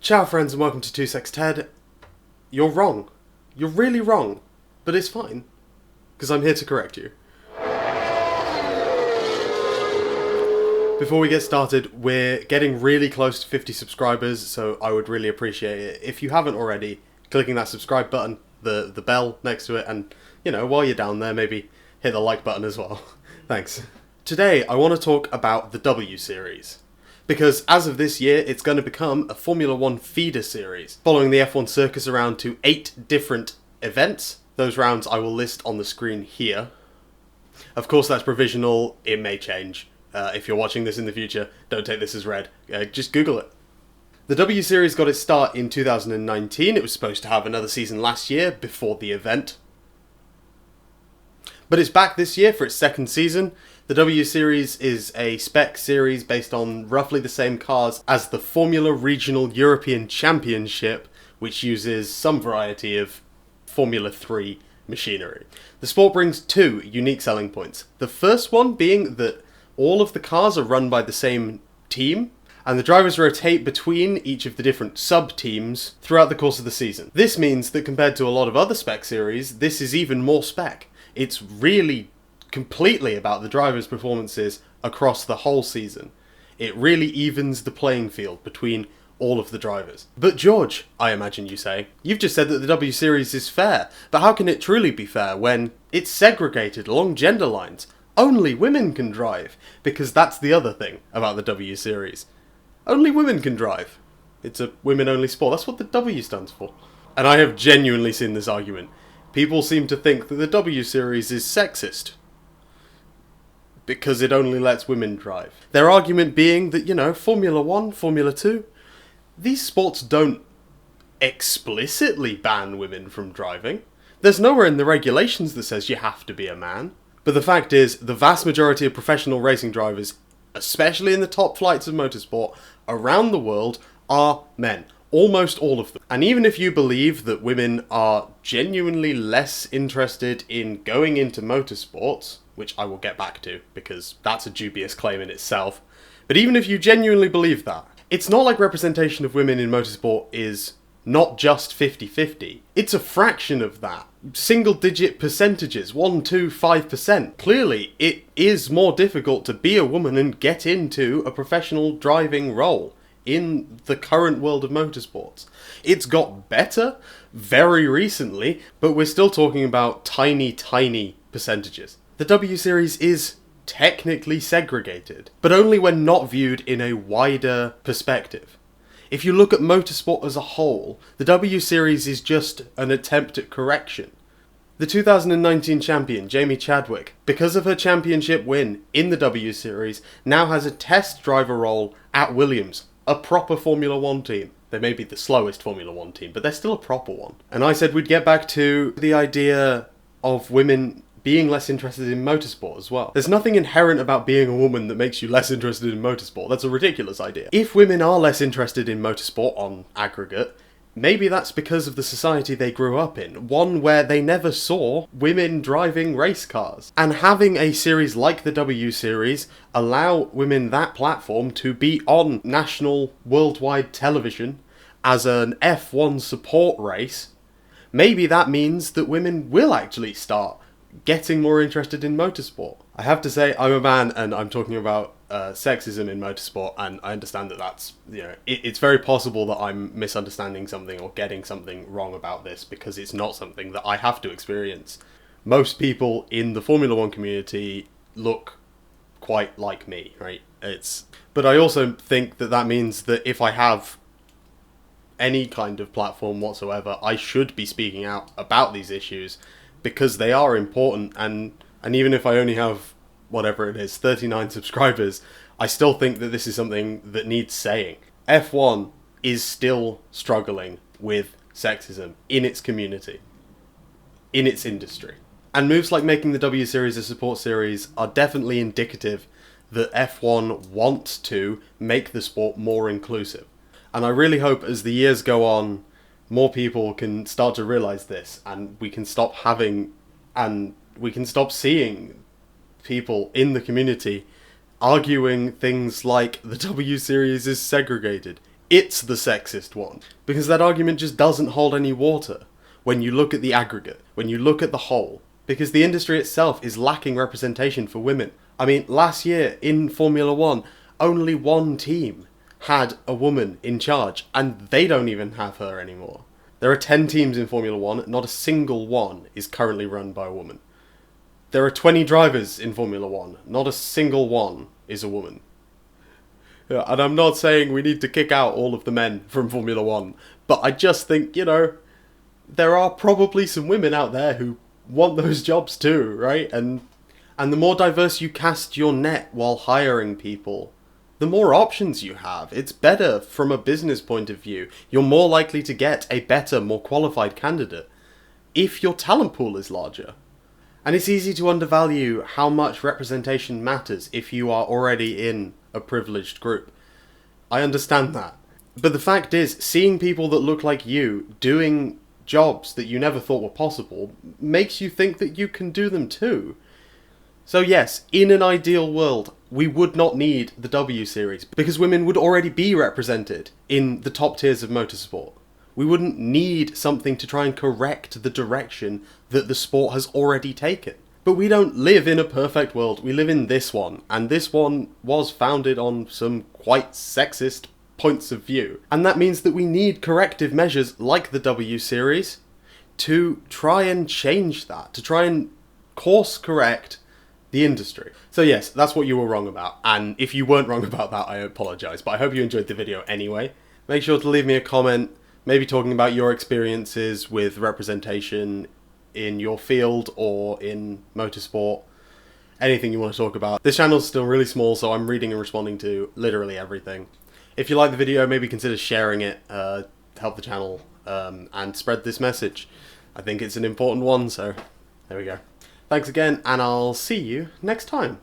Ciao friends and welcome to Two Sex Ted. You're wrong. You're really wrong. But it's fine. Because I'm here to correct you. Before we get started, we're getting really close to 50 subscribers, so I would really appreciate it if you haven't already, clicking that subscribe button, the bell next to it, and, while you're down there, maybe hit the like button as well. Thanks. Today, I want to talk about the WSeries. Because as of this year, it's going to become a Formula 1 feeder series, following the F1 circus around to 8 different events. Those rounds I will list on the screen here. Of course, that's provisional. It may change. If you're watching this in the future, don't take this as read. Just Google it. The WSeries got its start in 2019. It was supposed to have another season last year, before the event. But it's back this year for its second season. The WSeries is a spec series based on roughly the same cars as the Formula Regional European Championship, which uses some variety of Formula 3 machinery. The sport brings two unique selling points. The first one being that all of the cars are run by the same team, and the drivers rotate between each of the different sub-teams throughout the course of the season. This means that compared to a lot of other spec series, this is even more spec. It's really completely about the drivers' performances across the whole season. It really evens the playing field between all of the drivers. But George, I imagine you say, you've just said that the WSeries is fair, but how can it truly be fair when it's segregated along gender lines? Only women can drive, because that's the other thing about the WSeries. Only women can drive. It's a women-only sport. That's what the W stands for. And I have genuinely seen this argument. People seem to think that the WSeries is sexist, because it only lets women drive. Their argument being that, Formula 1, Formula 2, these sports don't explicitly ban women from driving. There's nowhere in the regulations that says you have to be a man. But the fact is, the vast majority of professional racing drivers, especially in the top flights of motorsport, around the world, are men. Almost all of them. And even if you believe that women are genuinely less interested in going into motorsports, which I will get back to, because that's a dubious claim in itself, but even if you genuinely believe that, it's not like representation of women in motorsport is not just 50-50. It's a fraction of that. Single-digit percentages, 1, 2, 5%. Clearly, it is more difficult to be a woman and get into a professional driving role in the current world of motorsports. It's got better very recently, but we're still talking about tiny, tiny percentages. The WSeries is technically segregated, but only when not viewed in a wider perspective. If you look at motorsport as a whole, the WSeries is just an attempt at correction. The 2019 champion, Jamie Chadwick, because of her championship win in the WSeries, now has a test driver role at Williams, a proper Formula 1 team. They may be the slowest Formula 1 team, but they're still a proper one. And I said we'd get back to the idea of women being less interested in motorsport as well. There's nothing inherent about being a woman that makes you less interested in motorsport. That's a ridiculous idea. If women are less interested in motorsport on aggregate, maybe that's because of the society they grew up in, one where they never saw women driving race cars. And having a series like the WSeries allow women that platform to be on national, worldwide television as an F1 support race, maybe that means that women will actually start getting more interested in motorsport. I have to say, I'm a man and I'm talking about sexism in motorsport, and I understand that that's, it's very possible that I'm misunderstanding something or getting something wrong about this, because it's not something that I have to experience. Most people in the Formula 1 community look quite like me, right? But I also think that that means that if I have any kind of platform whatsoever, I should be speaking out about these issues, because they are important, and even if I only have, whatever it is, 39 subscribers, I still think that this is something that needs saying. F1 is still struggling with sexism in its community, in its industry. And moves like making the WSeries a support series are definitely indicative that F1 wants to make the sport more inclusive. And I really hope as the years go on, more people can start to realise this, and we can stop seeing people in the community arguing things like the WSeries is segregated. it's the sexist one. Because that argument just doesn't hold any water when you look at the aggregate, when you look at the whole. Because the industry itself is lacking representation for women. I mean, last year in Formula 1, only one team had a woman in charge, and they don't even have her anymore. There are 10 teams in Formula 1, not a single one is currently run by a woman. There are 20 drivers in Formula 1, not a single one is a woman. Yeah, and I'm not saying we need to kick out all of the men from Formula 1, but I just think, you know, there are probably some women out there who want those jobs too, right? And the more diverse you cast your net while hiring people, the more options you have. It's better from a business point of view. You're more likely to get a better, more qualified candidate if your talent pool is larger. And it's easy to undervalue how much representation matters if you are already in a privileged group. I understand that. But the fact is, seeing people that look like you doing jobs that you never thought were possible makes you think that you can do them too. So yes, in an ideal world, we would not need the WSeries because women would already be represented in the top tiers of motorsport. We wouldn't need something to try and correct the direction that the sport has already taken. But we don't live in a perfect world, we live in this one, and this one was founded on some quite sexist points of view. And that means that we need corrective measures like the WSeries to try and change that, to try and course correct the industry. So yes, that's what you were wrong about, and if you weren't wrong about that, I apologise, but I hope you enjoyed the video anyway. Make sure to leave me a comment, maybe talking about your experiences with representation in your field or in motorsport, anything you want to talk about. This channel is still really small, so I'm reading and responding to literally everything. If you like the video, maybe consider sharing it, help the channel, and spread this message. I think it's an important one, so there we go. Thanks again, and I'll see you next time.